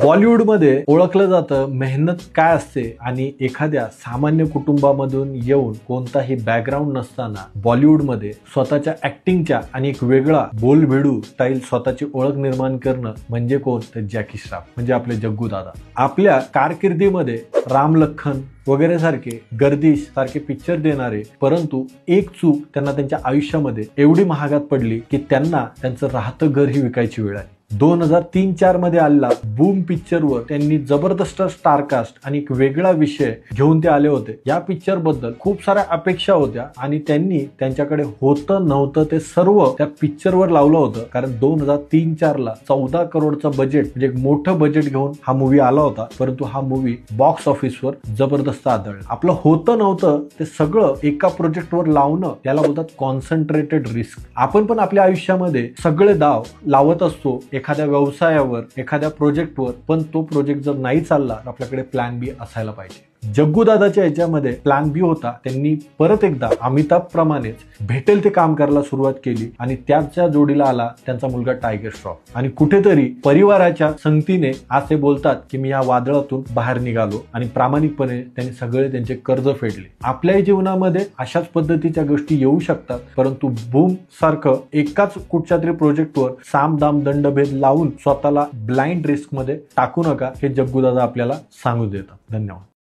बॉलिवूडमध्ये ओळखलं जातं मेहनत काय असते आणि एखाद्या सामान्य कुटुंबामधून येऊन कोणताही बॅकग्राऊंड नसताना बॉलिवूडमध्ये स्वतःच्या ऍक्टिंगच्या आणि एक वेगळा बोलभेडू स्टाईल स्वतःची ओळख निर्माण करणं म्हणजे कोण तर जॅकी श्रॉफ म्हणजे आपले जग्गू दादा। आपल्या कारकिर्दीमध्ये राम लखन वगैरे सारखे गर्दिश सारखे पिक्चर देणारे, परंतु एक चूक त्यांना त्यांच्या आयुष्यामध्ये एवढी महागात पडली की त्यांना त्यांचं राहतं घर ही विकायची वेळ आली। 2003-4 मध्ये आलेला बूम पिक्चरवर त्यांनी जबरदस्त स्टारकास्ट आणि एक वेगळा विषय घेऊन ते आले होते। या पिक्चर बद्दल खूप साऱ्या अपेक्षा होत्या आणि त्यांनी त्यांच्याकडे होतं नव्हतं ते सर्व त्या पिक्चरवर लावलं होतं, कारण 2003-4 ला 14 करोडचं बजेट म्हणजे एक मोठं बजेट घेऊन हा मूवी आला होता, परंतु हा मूवी बॉक्स ऑफिसवर जबरदस्त आदळला। आपलं होतं नव्हतं ते सगळं एका प्रोजेक्टवर लावणं याला बोलतात कॉन्सन्ट्रेटेड रिस्क। आपण पण आपल्या आयुष्यामध्ये सगळे दाव लावत असतो एखाद्या व्यवसायावर, एखाद्या प्रोजेक्टवर, पण तो प्रोजेक्ट जर नाही चालला तर आपल्याकडे प्लॅन बी असायला पाहिजे। जग्गू दादाच्या याच्यामध्ये प्लॅन बी होता। त्यांनी परत एकदा अमिताभ प्रमाणेच भेटेल ते काम करायला सुरुवात केली आणि त्याच्या जोडीला आला त्यांचा मुलगा टायगर श्रॉफ। आणि कुठेतरी परिवाराच्या संगतीने असे बोलतात की मी या वादळातून बाहेर निघालो आणि प्रामाणिकपणे त्यांनी सगळे त्यांचे कर्ज फेडले। आपल्याही जीवनामध्ये अशाच पद्धतीच्या गोष्टी येऊ शकतात, परंतु बूम सारखं एकाच कुठच्या तरी प्रोजेक्टवर साम दाम दंडभेद लावून स्वतःला ब्लाइंड रिस्क मध्ये टाकू नका, हे जग्गू दादा आपल्याला सांगू देतात। धन्यवाद।